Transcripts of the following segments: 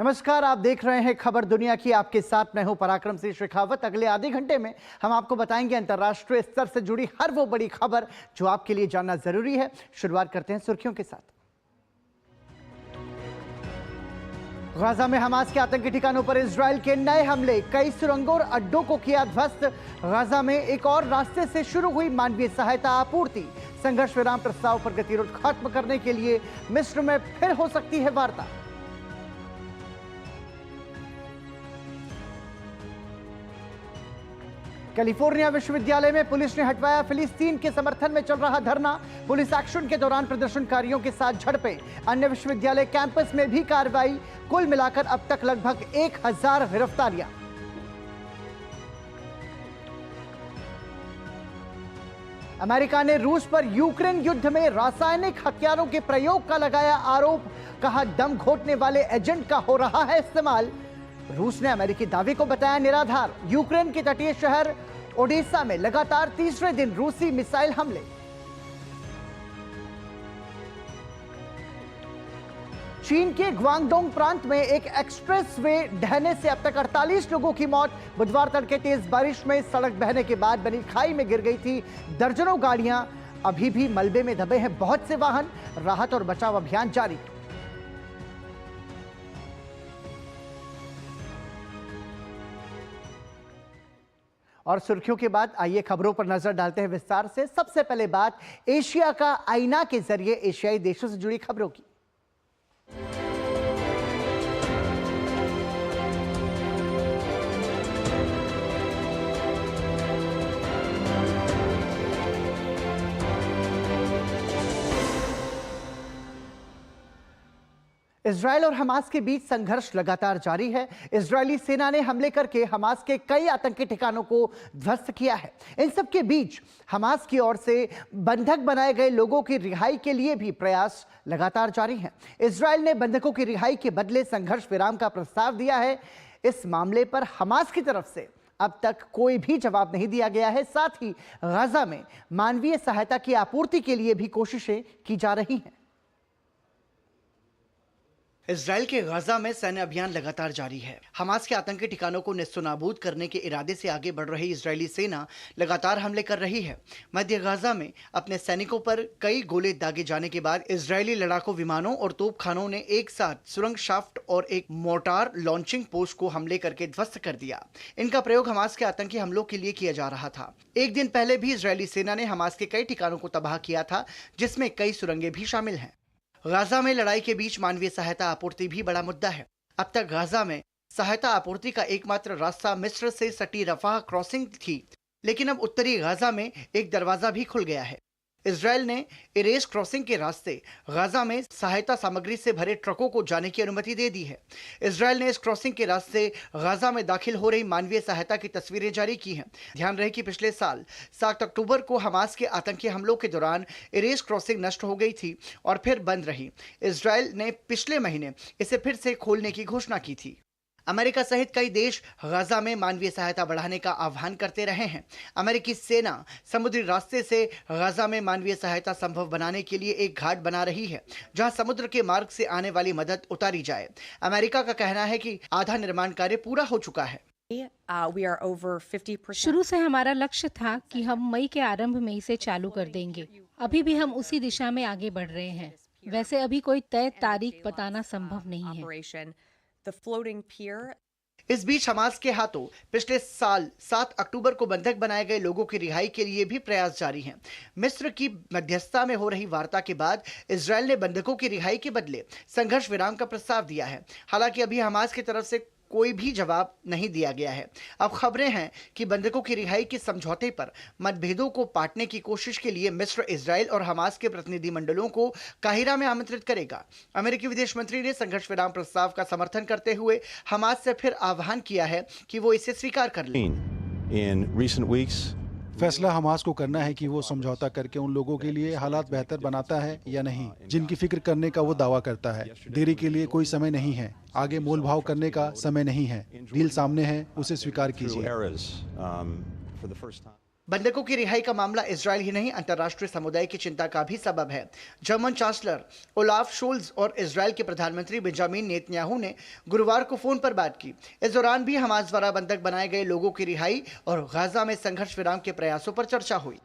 नमस्कार, आप देख रहे हैं खबर दुनिया की। आपके साथ मैं हूं पराक्रम सिंह शेखावत। अगले आधे घंटे में हम आपको बताएंगे अंतर्राष्ट्रीय स्तर से जुड़ी हर वो बड़ी खबर जो आपके लिए जानना जरूरी है। शुरुआत करते हैं सुर्खियों के साथ। गाजा में हमास के आतंकी ठिकानों पर इजरायल के नए हमले, कई सुरंगों और अड्डों को किया ध्वस्त। गाजा में एक और रास्ते से शुरू हुई मानवीय सहायता आपूर्ति। संघर्ष विराम प्रस्ताव पर गतिरोध खत्म करने के लिए मिस्र में फिर हो सकती है वार्ता। कैलिफोर्निया विश्वविद्यालय में पुलिस ने हटवाया फिलिस्तीन के समर्थन में चल रहा धरना। पुलिस एक्शन के दौरान प्रदर्शनकारियों के साथ झड़पें। अन्य विश्वविद्यालय कैंपस में भी कार्रवाई। कुल मिलाकर अब तक लगभग 1000 गिरफ्तारियां। अमेरिका ने रूस पर यूक्रेन युद्ध में रासायनिक हथियारों के प्रयोग का लगाया आरोप। कहा, दम घोटने वाले एजेंट का हो रहा है इस्तेमाल। रूस ने अमेरिकी दावे को बताया निराधार। यूक्रेन के तटीय शहर ओडेसा में लगातार तीसरे दिन रूसी मिसाइल हमले। चीन के ग्वांगडोंग प्रांत में एक एक्सप्रेस वे ढहने से अब तक 48 लोगों की मौत। बुधवार तड़के तेज बारिश में सड़क बहने के बाद बनी खाई में गिर गई थी दर्जनों गाड़ियां। अभी भी मलबे में दबे हैं बहुत से वाहन। राहत और बचाव अभियान जारी। और सुर्खियों के बाद आइए खबरों पर नजर डालते हैं विस्तार से। सबसे पहले बात एशिया का आईना के जरिए एशियाई देशों से जुड़ी खबरों की। इजरायल और हमास के बीच संघर्ष लगातार जारी है। इजरायली सेना ने हमले करके हमास के कई आतंकी ठिकानों को ध्वस्त किया है। इन सब के बीच हमास की ओर से बंधक बनाए गए लोगों की रिहाई के लिए भी प्रयास लगातार जारी हैं। इजरायल ने बंधकों की रिहाई के बदले संघर्ष विराम का प्रस्ताव दिया है। इस मामले पर हमास की तरफ से अब तक कोई भी जवाब नहीं दिया गया है। साथ ही गाजा में मानवीय सहायता की आपूर्ति के लिए भी कोशिशें की जा रही हैं। इजरायल के गाजा में सैन्य अभियान लगातार जारी है। हमास के आतंकी ठिकानों को नेस्तनाबूद करने के इरादे से आगे बढ़ रही इजरायली सेना लगातार हमले कर रही है। मध्य गाजा में अपने सैनिकों पर कई गोले दागे जाने के बाद इजरायली लड़ाकू विमानों और तोपखानों ने एक साथ सुरंग शाफ्ट और एक मोर्टार लॉन्चिंग पोस्ट को हमले करके ध्वस्त कर दिया। इनका प्रयोग हमास के आतंकी हमलों के लिए किया जा रहा था। एक दिन पहले भी इजरायली सेना ने हमास के कई ठिकानों को तबाह किया था, जिसमें कई सुरंगें भी शामिल हैं। गाजा में लड़ाई के बीच मानवीय सहायता आपूर्ति भी बड़ा मुद्दा है। अब तक गाजा में सहायता आपूर्ति का एकमात्र रास्ता मिस्र से सटी रफाह क्रॉसिंग थी, लेकिन अब उत्तरी गाजा में एक दरवाजा भी खुल गया है। इजरायल ने इरेस क्रॉसिंग के रास्ते गाजा में सहायता सामग्री से भरे ट्रकों को जाने की अनुमति दे दी है। इजरायल ने इस क्रॉसिंग के रास्ते गाजा में दाखिल हो रही मानवीय सहायता की तस्वीरें जारी की हैं। ध्यान रहे कि पिछले साल 7 अक्टूबर को हमास के आतंकी हमलों के दौरान इरेस क्रॉसिंग नष्ट हो गई थी और फिर बंद रही। इजरायल ने पिछले महीने इसे फिर से खोलने की घोषणा की थी। अमेरिका सहित कई देश गाजा में मानवीय सहायता बढ़ाने का आह्वान करते रहे हैं। अमेरिकी सेना समुद्री रास्ते से गाजा में मानवीय सहायता संभव बनाने के लिए एक घाट बना रही है, जहां समुद्र के मार्ग से आने वाली मदद उतारी जाए। अमेरिका का कहना है कि आधा निर्माण कार्य पूरा हो चुका है। शुरू से हमारा लक्ष्य था कि हम मई के आरंभ में इसे चालू कर देंगे। अभी भी हम उसी दिशा में आगे बढ़ रहे हैं। वैसे अभी कोई तय तारीख बताना संभव नहीं है। इस बीच हमास के हाथों पिछले साल 7 अक्टूबर को बंधक बनाए गए लोगों की रिहाई के लिए भी प्रयास जारी हैं। मिस्र की मध्यस्थता में हो रही वार्ता के बाद इजरायल ने बंधकों की रिहाई के बदले संघर्ष विराम का प्रस्ताव दिया है। हालांकि अभी हमास की तरफ से कोई भी जवाब नहीं दिया गया है। अब खबरें हैं कि बंधकों की रिहाई के समझौते पर मतभेदों को पाटने की कोशिश के लिए मिस्र इजरायल और हमास के प्रतिनिधि मंडलों को काहिरा में आमंत्रित करेगा। अमेरिकी विदेश मंत्री ने संघर्ष विराम प्रस्ताव का समर्थन करते हुए हमास से फिर आह्वान किया है कि वो इसे स्वीकार कर ले। फैसला हमास को करना है कि वो समझौता करके उन लोगों के लिए हालात बेहतर बनाता है या नहीं, जिनकी फिक्र करने का वो दावा करता है। देरी के लिए कोई समय नहीं है। आगे मोल भाव करने का समय नहीं है। डील सामने है, उसे स्वीकार कीजिए। बंधकों की रिहाई का मामला इजरायल ही नहीं अंतर्राष्ट्रीय समुदाय की चिंता का भी सबब है। जर्मन चांसलर ओलाफ शोल्ज और इजरायल के प्रधानमंत्री बेंजामिन नेतन्याहू ने गुरुवार को फोन पर बात की। इस दौरान भी हमास द्वारा बंधक बनाए गए लोगों की रिहाई और गाजा में संघर्ष विराम के प्रयासों पर चर्चा हुई।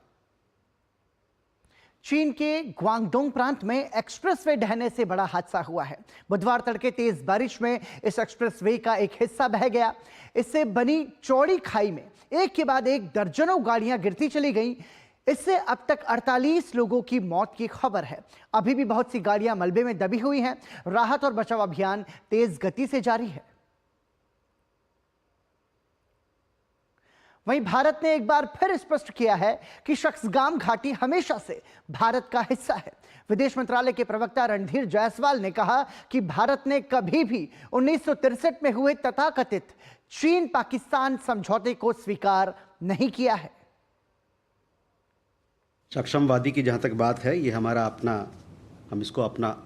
चीन के ग्वांगडोंग प्रांत में एक्सप्रेसवे ढहने से बड़ा हादसा हुआ है। बुधवार तड़के तेज बारिश में इस एक्सप्रेसवे का एक हिस्सा बह गया। इससे बनी चौड़ी खाई में एक के बाद एक दर्जनों गाड़ियां गिरती चली गईं। इससे अब तक 48 लोगों की मौत की खबर है। अभी भी बहुत सी गाड़ियां मलबे में दबी हुई हैं। राहत और बचाव अभियान तेज गति से जारी है। वहीं भारत ने एक बार फिर स्पष्ट किया है कि शक्सगाम घाटी हमेशा से भारत का हिस्सा है। विदेश मंत्रालय के प्रवक्ता रणधीर जायसवाल ने कहा कि भारत ने कभी भी 1963 में हुए तथाकथित चीन पाकिस्तान समझौते को स्वीकार नहीं किया है। सक्षमवादी की जहाँ तक बात है, ये हमारा अपना, हम इसको अपना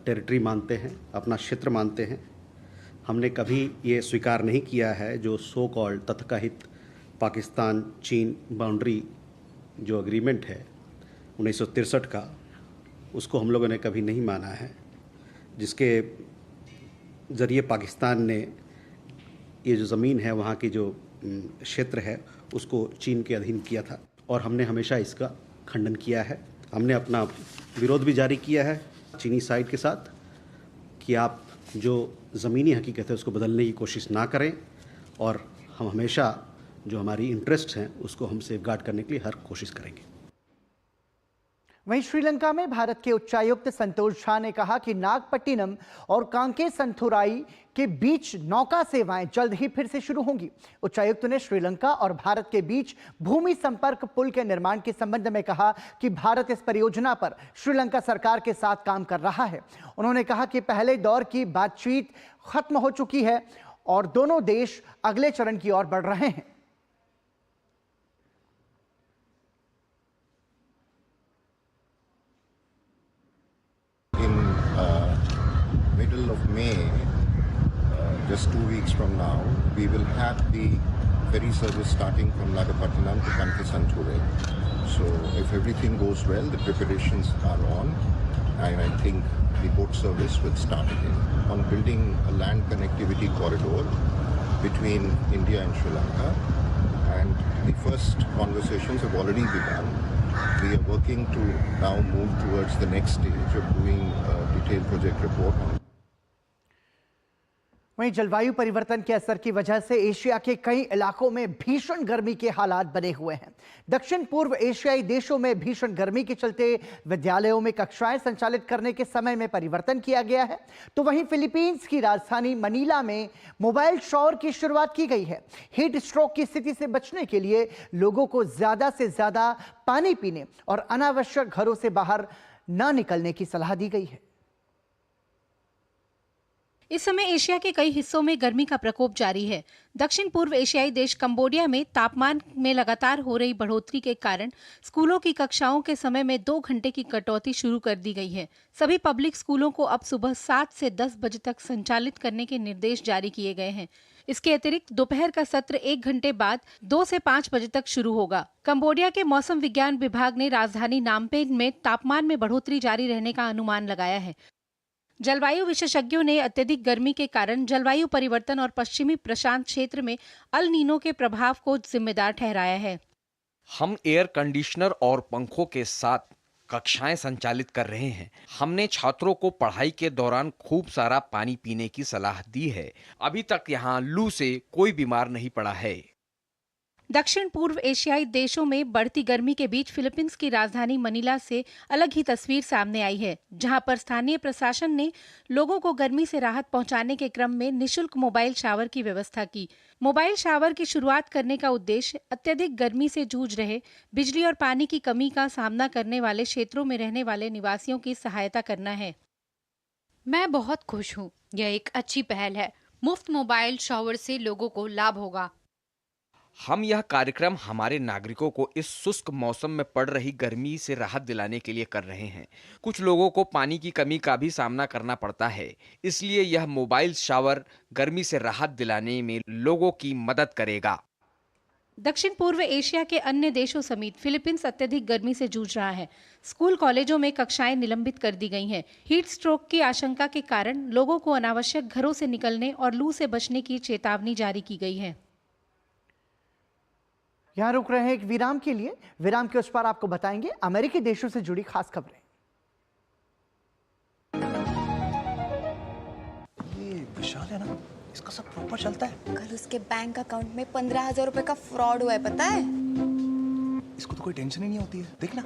टेरिटरी मानते हैं, अपना क्षेत्र मानते हैं। हमने कभी ये स्वीकार नहीं किया है जो सो कॉल्ड तथाकथित पाकिस्तान चीन बाउंड्री जो एग्रीमेंट है 1963 का, उसको हम लोगों ने कभी नहीं माना है, जिसके ज़रिए पाकिस्तान ने ये जो ज़मीन है, वहाँ की जो क्षेत्र है, उसको चीन के अधीन किया था और हमने हमेशा इसका खंडन किया है। हमने अपना विरोध भी जारी किया है चीनी साइड के साथ कि आप जो ज़मीनी हकीकत है उसको बदलने की कोशिश ना करें और हम हमेशा जो हमारी इंटरेस्ट हैं उसको हम सेफगार्ड करने के लिए हर कोशिश करेंगे। वहीं श्रीलंका में भारत के उच्चायुक्त संतोष झा ने कहा कि नागपट्टिनम और कांके संथुराई के बीच नौका सेवाएं जल्द ही फिर से शुरू होंगी। उच्चायुक्त ने श्रीलंका और भारत के बीच भूमि संपर्क पुल के निर्माण के संबंध में कहा कि भारत इस परियोजना पर श्रीलंका सरकार के साथ काम कर रहा है। उन्होंने कहा कि पहले दौर की बातचीत खत्म हो चुकी है और दोनों देश अगले चरण की ओर बढ़ रहे हैं। Middle of May, just 2 weeks from now, we will have the ferry service starting from Nagapattinam to Kanke-Santure. So if everything goes well, the preparations are on, and I think the boat service will start again on building a land connectivity corridor between India and Sri Lanka, and the first conversations have already begun. We are working to now move towards the next stage of doing a detailed project report on. वहीं जलवायु परिवर्तन के असर की वजह से Asia के कई इलाकों में भीषण गर्मी के हालात बने हुए हैं। दक्षिण पूर्व एशियाई देशों में भीषण गर्मी के चलते विद्यालयों में कक्षाएं संचालित करने के समय में परिवर्तन किया गया है। तो वहीं फिलीपींस की राजधानी मनीला में मोबाइल शॉवर की शुरुआत की गई है। हीट स्ट्रोक की स्थिति से बचने के लिए लोगों को ज्यादा से ज्यादा पानी पीने और अनावश्यक घरों से बाहर न निकलने की सलाह दी गई है। इस समय एशिया के कई हिस्सों में गर्मी का प्रकोप जारी है। दक्षिण पूर्व एशियाई देश कंबोडिया में तापमान में लगातार हो रही बढ़ोतरी के कारण स्कूलों की कक्षाओं के समय में 2 घंटे की कटौती शुरू कर दी गई है। सभी पब्लिक स्कूलों को अब सुबह 7 से 10 बजे तक संचालित करने के निर्देश जारी किए गए हैं। इसके अतिरिक्त दोपहर का सत्र 1 घंटे बाद 2 से 5 बजे तक शुरू होगा। कंबोडिया के मौसम विज्ञान विभाग ने राजधानी नामपेन में तापमान में बढ़ोतरी जारी रहने का अनुमान लगाया है। जलवायु विशेषज्ञों ने अत्यधिक गर्मी के कारण जलवायु परिवर्तन और पश्चिमी प्रशांत क्षेत्र में अल नीनो के प्रभाव को जिम्मेदार ठहराया है। हम एयर कंडीशनर और पंखों के साथ कक्षाएं संचालित कर रहे हैं। हमने छात्रों को पढ़ाई के दौरान खूब सारा पानी पीने की सलाह दी है। अभी तक यहाँ लू से कोई बीमार नहीं पड़ा है। दक्षिण पूर्व एशियाई देशों में बढ़ती गर्मी के बीच फिलीपींस की राजधानी मनीला से अलग ही तस्वीर सामने आई है, जहां पर स्थानीय प्रशासन ने लोगों को गर्मी से राहत पहुंचाने के क्रम में निशुल्क मोबाइल शावर की व्यवस्था की। मोबाइल शावर की शुरुआत करने का उद्देश्य अत्यधिक गर्मी से जूझ रहे, बिजली और पानी की कमी का सामना करने वाले क्षेत्रों में रहने वाले निवासियों की सहायता करना है। मैं बहुत खुश हूँ। यह एक अच्छी पहल है। मुफ्त मोबाइल शावर से लोगों को लाभ होगा। हम यह कार्यक्रम हमारे नागरिकों को इस शुष्क मौसम में पड़ रही गर्मी से राहत दिलाने के लिए कर रहे हैं। कुछ लोगों को पानी की कमी का भी सामना करना पड़ता है, इसलिए यह मोबाइल शावर गर्मी से राहत दिलाने में लोगों की मदद करेगा। दक्षिण पूर्व एशिया के अन्य देशों समेत फिलीपींस अत्यधिक गर्मी से जूझ रहा है। स्कूल कॉलेजों में कक्षाएं निलंबित कर दी गई हैं। हीट स्ट्रोक की आशंका के कारण लोगों को अनावश्यक घरों से निकलने और लू से बचने की चेतावनी जारी की गई है। यहाँ रुक रहे हैं एक विराम के लिए। विराम के उस पार आपको बताएंगे अमेरिकी देशों से जुड़ी खास खबरें। ये विशाल है ना, इसका सब प्रॉपर चलता है। कल उसके बैंक अकाउंट में 15,000 रुपए का फ्रॉड हुआ है, पता है? इसको तो कोई टेंशन ही नहीं होती है, देखना।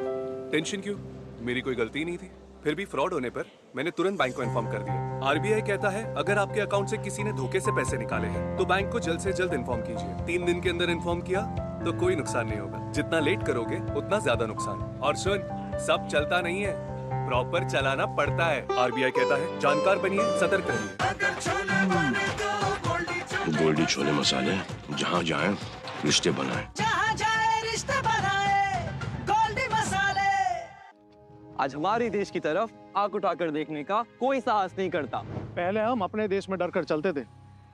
टेंशन क्यों? मेरी कोई गलती नहीं थी। फिर भी फ्रॉड होने पर मैंने तुरंत बैंक को इन्फॉर्म कर दिया। आरबीआई कहता है अगर आपके अकाउंट से किसी ने धोखे से पैसे निकाले हैं तो बैंक को जल्द से जल्द इन्फॉर्म कीजिए। 3 दिन के अंदर इन्फॉर्म किया तो कोई नुकसान नहीं होगा। जितना लेट करोगे उतना ज्यादा नुकसान। और सुन, सब चलता नहीं है, प्रॉपर चलाना पड़ता है। आरबीआई कहता है जानकार बनिए, सतर्क रहिए। गोल्डी छोले मसाले, जहाँ जाए रिश्ते बनाए, जहाँ जाए रिश्ते बनाए, गोल्डी मसाले। आज हमारे देश की तरफ आंख उठाकर देखने का कोई साहस नहीं करता। पहले हम अपने देश में डरकर चलते थे,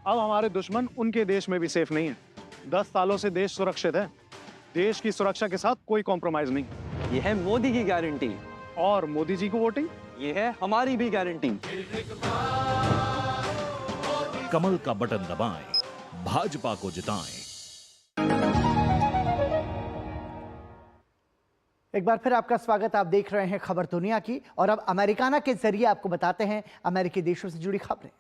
अब हमारे दुश्मन उनके देश में भी सेफ नहीं है। 10 सालों से देश सुरक्षित है। देश की सुरक्षा के साथ कोई कॉम्प्रोमाइज नहीं। ये है मोदी की गारंटी। और मोदी जी को वोटिंग, ये है हमारी भी गारंटी। कमल का बटन दबाएं, भाजपा को जिताएं। एक बार फिर आपका स्वागत। आप देख रहे हैं खबर दुनिया की और अब अमेरिकाना के जरिए आपको बताते हैं अमेरिकी देशों से जुड़ी खबरें।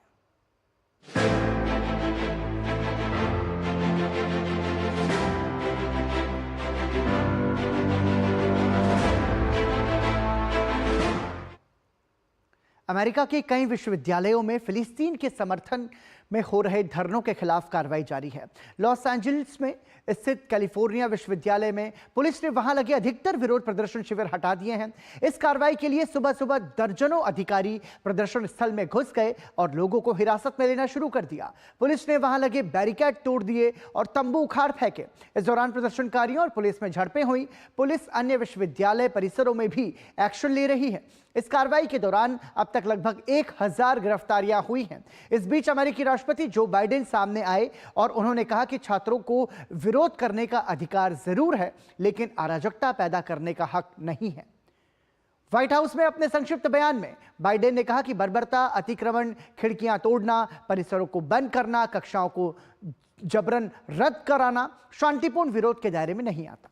अमेरिका के कई विश्वविद्यालयों में फिलिस्तीन के समर्थन में हो रहे धरनों के खिलाफ कार्रवाई जारी है। लॉस एंजल्स में स्थित कैलिफोर्निया विश्वविद्यालय में पुलिस ने वहां लगे अधिकतर विरोध प्रदर्शन शिविर हटा दिए हैं। इस कार्रवाई के लिए सुबह सुबह दर्जनों अधिकारी प्रदर्शन स्थल में घुस गए और लोगों को हिरासत में लेना शुरू कर दिया। पुलिस ने वहां लगे बैरिकेड तोड़ दिए और तंबू उखाड़ फेंके। इस दौरान प्रदर्शनकारियों और पुलिस में झड़पें हुई। पुलिस अन्य विश्वविद्यालय परिसरों में भी एक्शन ले रही है। इस कार्रवाई के दौरान अब तक लगभग 1000 गिरफ्तारियां हुई हैं। इस बीच अमेरिकी राष्ट्रपति जो बाइडेन सामने आए और उन्होंने कहा कि छात्रों को विरोध करने का अधिकार जरूर है, लेकिन अराजकता पैदा करने का हक नहीं है। व्हाइट हाउस में अपने संक्षिप्त बयान में बाइडेन ने कहा कि बर्बरता, अतिक्रमण, खिड़कियां तोड़ना, परिसरों को बंद करना, कक्षाओं को जबरन रद्द कराना शांतिपूर्ण विरोध के दायरे में नहीं आता।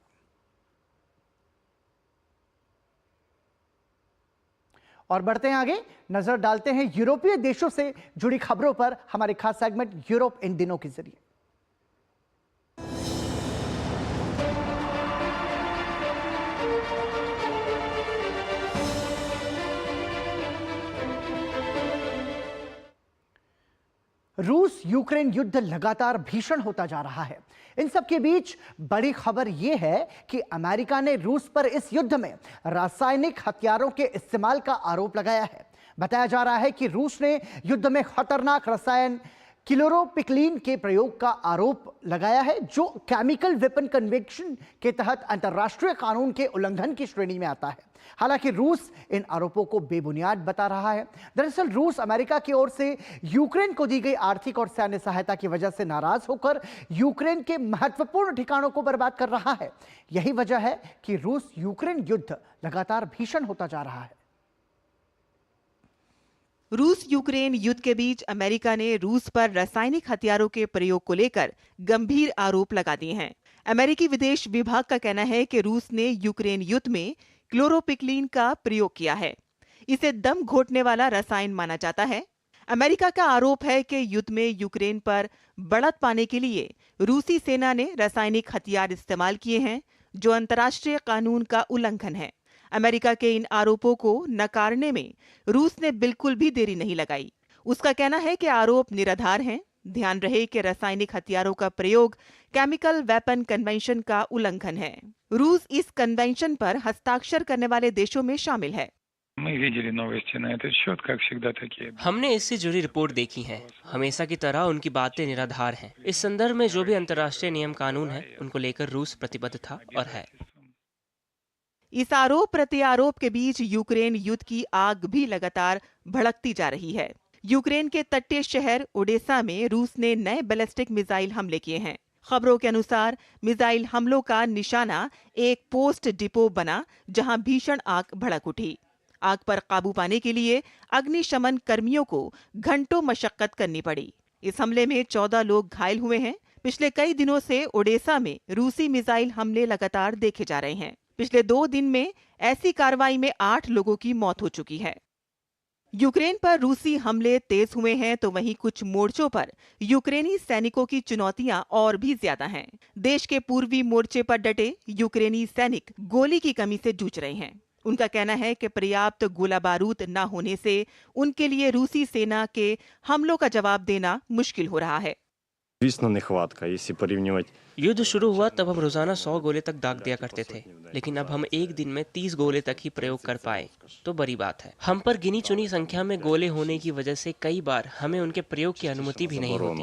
और बढ़ते हैं आगे, नजर डालते हैं यूरोपीय देशों से जुड़ी खबरों पर हमारे खास सेगमेंट यूरोप इन दिनों के जरिए। रूस यूक्रेन युद्ध लगातार भीषण होता जा रहा है। इन सब के बीच बड़ी खबर यह है कि अमेरिका ने रूस पर इस युद्ध में रासायनिक हथियारों के इस्तेमाल का आरोप लगाया है। बताया जा रहा है कि रूस ने युद्ध में खतरनाक रसायन क्लोरोपिक्लीन के प्रयोग का आरोप लगाया है, जो केमिकल वेपन कन्वेंशन के तहत अंतर्राष्ट्रीय कानून के उल्लंघन की श्रेणी में आता है। हालांकि रूस इन आरोपों को बेबुनियाद बता रहा है। दरअसल रूस अमेरिका की ओर से यूक्रेन को दी गई आर्थिक और सैन्य सहायता की वजह से नाराज होकर यूक्रेन के महत्वपूर्ण ठिकानों को बर्बाद कर रहा है। यही वजह है कि रूस यूक्रेन युद्ध लगातार भीषण होता जा रहा है। रूस यूक्रेन युद्ध के बीच अमेरिका ने रूस पर रासायनिक हथियारों के प्रयोग को लेकर गंभीर आरोप लगा दिए हैं। अमेरिकी विदेश विभाग का कहना है कि रूस ने यूक्रेन युद्ध में क्लोरोपिक्लीन का प्रयोग किया है। इसे दम घोटने वाला रसायन माना जाता है। अमेरिका का आरोप है कि युद्ध में यूक्रेन पर बढ़त पाने के लिए रूसी सेना ने रासायनिक हथियार इस्तेमाल किए हैं, जो अंतर्राष्ट्रीय कानून का उल्लंघन है। अमेरिका के इन आरोपों को नकारने में रूस ने बिल्कुल भी देरी नहीं लगाई। उसका कहना है कि आरोप निराधार हैं। ध्यान रहे कि रासायनिक हथियारों का प्रयोग केमिकल वेपन कन्वेंशन का उल्लंघन है। रूस इस कन्वेंशन पर हस्ताक्षर करने वाले देशों में शामिल है। हमने इससे जुड़ी रिपोर्ट देखी है। हमेशा की तरह उनकी बातें निराधार हैं। इस संदर्भ में जो भी अंतर्राष्ट्रीय नियम कानून है, उनको लेकर रूस प्रतिबद्ध था और है। इस आरोप प्रत्यारोप के बीच यूक्रेन युद्ध की आग भी लगातार भड़कती जा रही है। यूक्रेन के तटीय शहर ओडेसा में रूस ने नए बैलिस्टिक मिसाइल हमले किए हैं। खबरों के अनुसार मिसाइल हमलों का निशाना एक पोस्ट डिपो बना, जहां भीषण आग भड़क उठी। आग पर काबू पाने के लिए अग्निशमन कर्मियों को घंटों मशक्कत करनी पड़ी। इस हमले में 14 लोग घायल हुए हैं। पिछले कई दिनों से ओडेसा में रूसी मिसाइल हमले लगातार देखे जा रहे हैं। पिछले 2 दिन में ऐसी कार्रवाई में 8 लोगों की मौत हो चुकी है। यूक्रेन पर रूसी हमले तेज हुए हैं, तो वहीं कुछ मोर्चों पर यूक्रेनी सैनिकों की चुनौतियां और भी ज्यादा हैं। देश के पूर्वी मोर्चे पर डटे यूक्रेनी सैनिक गोली की कमी से जूझ रहे हैं। उनका कहना है कि पर्याप्त गोला बारूद न होने से उनके लिए रूसी सेना के हमलों का जवाब देना मुश्किल हो रहा है। युद्ध शुरू हुआ तब हम रोजाना 100 गोले तक दाग दिया करते थे, लेकिन अब हम एक दिन में 30 गोले तक ही प्रयोग कर पाए तो बड़ी बात है। हम पर गिनी चुनी संख्या में गोले होने की वजह से कई बार हमें उनके प्रयोग की अनुमति भी नहीं होती।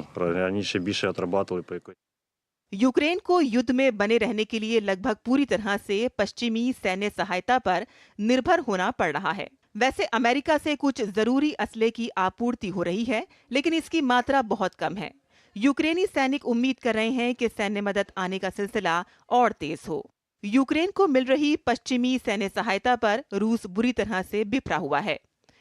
यूक्रेन को युद्ध में बने रहने के लिए लगभग पूरी तरह से पश्चिमी सैन्य सहायता पर निर्भर होना पड़ रहा है। वैसे अमेरिका से कुछ जरूरी असले की आपूर्ति हो रही है, लेकिन इसकी मात्रा बहुत कम है। यूक्रेनी सैनिक उम्मीद कर रहे हैं कि सैन्य मदद आने का सिलसिला और तेज हो। यूक्रेन को मिल रही पश्चिमी सैन्य सहायता पर रूस बुरी तरह से बिफरा हुआ है।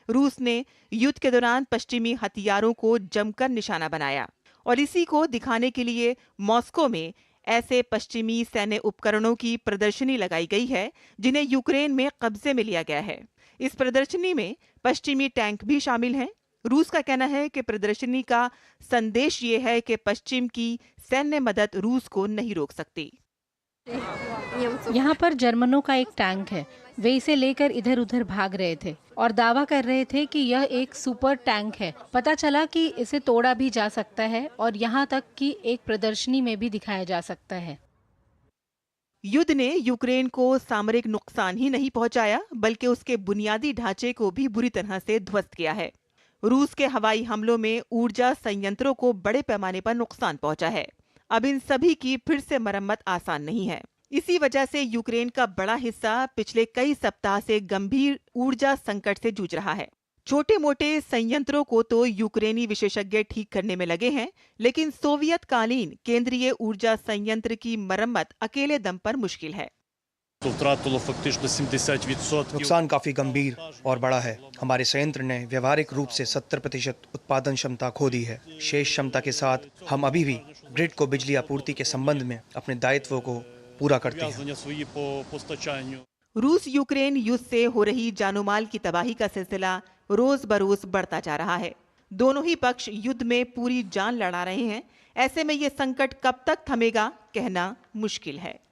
रूस ने युद्ध के दौरान पश्चिमी हथियारों को जमकर निशाना बनाया और इसी को दिखाने के लिए मॉस्को में ऐसे पश्चिमी सैन्य उपकरणों की प्रदर्शनी लगाई गई है जिन्हें यूक्रेन में कब्जे में लिया गया है। इस प्रदर्शनी में पश्चिमी टैंक भी शामिल हैं। रूस का कहना है कि प्रदर्शनी का संदेश ये है कि पश्चिम की सैन्य मदद रूस को नहीं रोक सकती। यहाँ पर जर्मनों का एक टैंक है। वे इसे लेकर इधर उधर भाग रहे थे और दावा कर रहे थे कि यह एक सुपर टैंक है। पता चला कि इसे तोड़ा भी जा सकता है और यहाँ तक कि एक प्रदर्शनी में भी दिखाया जा सकता है। युद्ध ने यूक्रेन को सामरिक नुकसान ही नहीं पहुंचाया, बल्कि उसके बुनियादी ढांचे को भी बुरी तरह से ध्वस्त किया है। रूस के हवाई हमलों में ऊर्जा संयंत्रों को बड़े पैमाने पर नुकसान पहुंचा है। अब इन सभी की फिर से मरम्मत आसान नहीं है। इसी वजह से यूक्रेन का बड़ा हिस्सा पिछले कई सप्ताह से गंभीर ऊर्जा संकट से जूझ रहा है। छोटे मोटे संयंत्रों को तो यूक्रेनी विशेषज्ञ ठीक करने में लगे हैं, लेकिन सोवियत कालीन केंद्रीय ऊर्जा संयंत्र की मरम्मत अकेले दम पर मुश्किल है। नुकसान काफी गंभीर और बड़ा है। हमारे संयंत्र ने व्यवहारिक रूप से 70% उत्पादन क्षमता खो दी है। शेष क्षमता के साथ हम अभी भी ग्रिड को बिजली आपूर्ति के संबंध में अपने दायित्वों को पूरा करते हैं। रूस यूक्रेन युद्ध से हो रही जानोमाल की तबाही का सिलसिला रोज बरोज बढ़ता जा रहा है। दोनों ही पक्ष युद्ध में पूरी जान लड़ा रहे हैं। ऐसे में ये संकट कब तक थमेगा कहना मुश्किल है।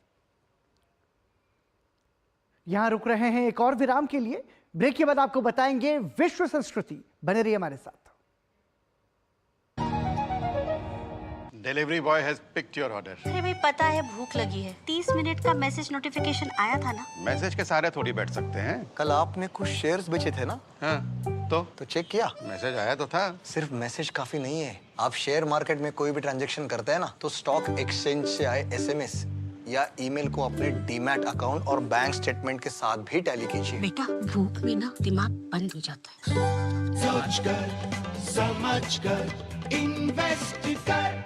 यहाँ रुक रहे हैं एक और विराम के लिए। ब्रेक के बाद आपको बताएंगे विश्व संस्कृति। बने रहिए हमारे साथ। Delivery boy has picked your order. अरे भाई पता है भूख लगी है। 30 मिनट का मैसेज नोटिफिकेशन आया था ना। मैसेज के सारे थोड़ी बैठ सकते हैं। कल आपने कुछ शेयर्स बेचे थे ना? हाँ, तो चेक किया? मैसेज आया तो था। सिर्फ मैसेज काफी नहीं है। आप शेयर मार्केट में कोई भी ट्रांजैक्शन करते हैं ना, तो स्टॉक एक्सचेंज से आए एसएमएस या ईमेल को अपने डीमैट अकाउंट और बैंक स्टेटमेंट के साथ भी टैली कीजिए। बेटा भूख में ना दिमाग बंद हो जाता है। समझ कर इन्वेस्ट कर।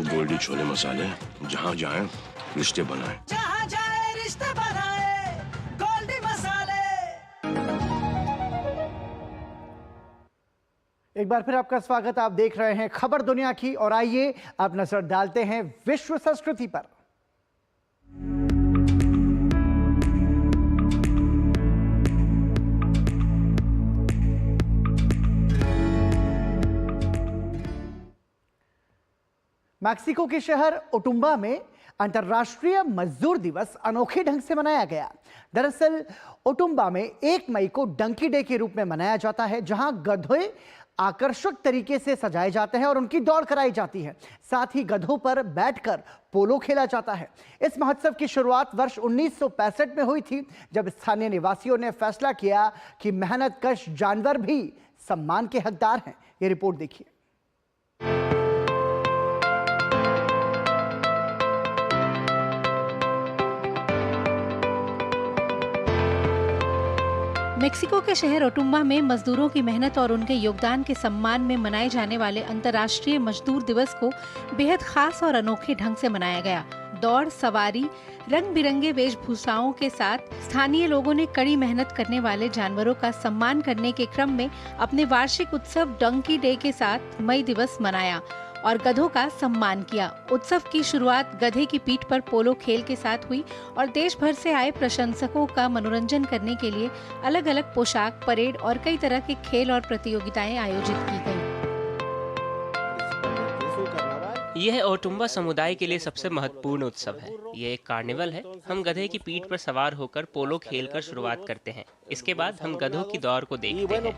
गोल्डी छोले मसाले, जहाँ जाए रिश्ते बनाए। जहाँ जाए रिश्ते बनाए गोल्डी मसाले। एक बार फिर आपका स्वागत। आप देख रहे हैं खबर दुनिया की और आइए आप नजर डालते हैं विश्व संस्कृति पर। मैक्सिको के शहर ओटुम्बा में अंतर्राष्ट्रीय मजदूर दिवस अनोखे ढंग से मनाया गया। दरअसल ओटुम्बा में 1 मई को डंकी डे के रूप में मनाया जाता है, जहां गधे आकर्षक तरीके से सजाए जाते हैं और उनकी दौड़ कराई जाती है। साथ ही गधों पर बैठकर पोलो खेला जाता है। इस महोत्सव की शुरुआत वर्ष 1965 में हुई थी, जब स्थानीय निवासियों ने फैसला किया कि मेहनतकश जानवर भी सम्मान के हकदार हैं। ये रिपोर्ट देखिए। मेक्सिको के शहर ओटुम्बा में मजदूरों की मेहनत और उनके योगदान के सम्मान में मनाए जाने वाले अंतर्राष्ट्रीय मजदूर दिवस को बेहद खास और अनोखे ढंग से मनाया गया। दौड़, सवारी, रंग बिरंगे वेशभूषाओं के साथ स्थानीय लोगों ने कड़ी मेहनत करने वाले जानवरों का सम्मान करने के क्रम में अपने वार्षिक उत्सव डंकी डे के साथ मई दिवस मनाया और गधों का सम्मान किया। उत्सव की शुरुआत गधे की पीठ पर पोलो खेल के साथ हुई और देश भर से आए प्रशंसकों का मनोरंजन करने के लिए अलग अलग पोशाक, परेड और कई तरह के खेल और प्रतियोगिताएं आयोजित की गयी। यह ओटुम्बा समुदाय के लिए सबसे महत्वपूर्ण उत्सव है। ये एक कार्निवल है। हम गधे की पीठ पर सवार होकर पोलो खेलकर शुरुआत करते हैं। इसके बाद हम गधों की दौड़ को देखते हैं।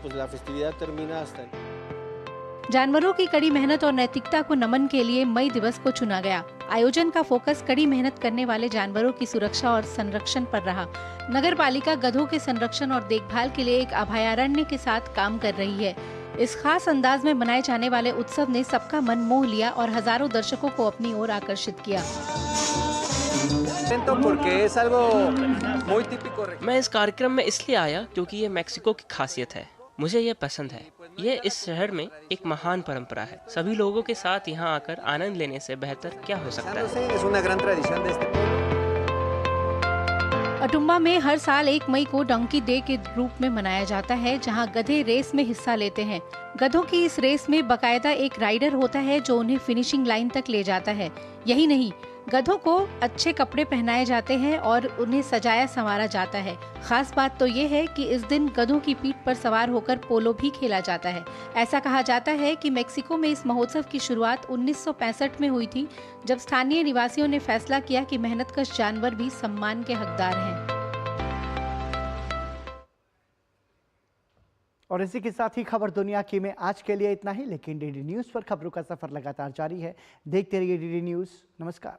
जानवरों की कड़ी मेहनत और नैतिकता को नमन के लिए मई दिवस को चुना गया। आयोजन का फोकस कड़ी मेहनत करने वाले जानवरों की सुरक्षा और संरक्षण पर रहा। नगर पालिका गधों के संरक्षण और देखभाल के लिए एक अभयारण्य के साथ काम कर रही है। इस खास अंदाज में मनाए जाने वाले उत्सव ने सबका मन मोह लिया और हजारों दर्शकों को अपनी ओर आकर्षित किया। मैं इस कार्यक्रम में इसलिए आया क्योंकि ये मेक्सिको की खासियत है। मुझे ये पसंद है। ये इस शहर में एक महान परंपरा है। सभी लोगों के साथ यहाँ आकर आनंद लेने से बेहतर क्या हो सकता है। ओटुम्बा में हर साल 1 मई को डंकी डे के रूप में मनाया जाता है, जहां गधे रेस में हिस्सा लेते हैं। गधों की इस रेस में बकायदा एक राइडर होता है जो उन्हें फिनिशिंग लाइन तक ले जाता है। यही नहीं, गधों को अच्छे कपड़े पहनाए जाते हैं और उन्हें सजाया संवारा जाता है। खास बात तो ये है कि इस दिन गधों की पीठ पर सवार होकर पोलो भी खेला जाता है। ऐसा कहा जाता है कि मेक्सिको में इस महोत्सव की शुरुआत 1965 में हुई थी, जब स्थानीय निवासियों ने फैसला किया कि मेहनतकश जानवर भी सम्मान के हकदार हैं। और इसी के साथ ही खबर दुनिया की में आज के लिए इतना ही, लेकिन डीडी न्यूज पर खबरों का सफर लगातार जारी है। देखते रहिए डीडी न्यूज। नमस्कार।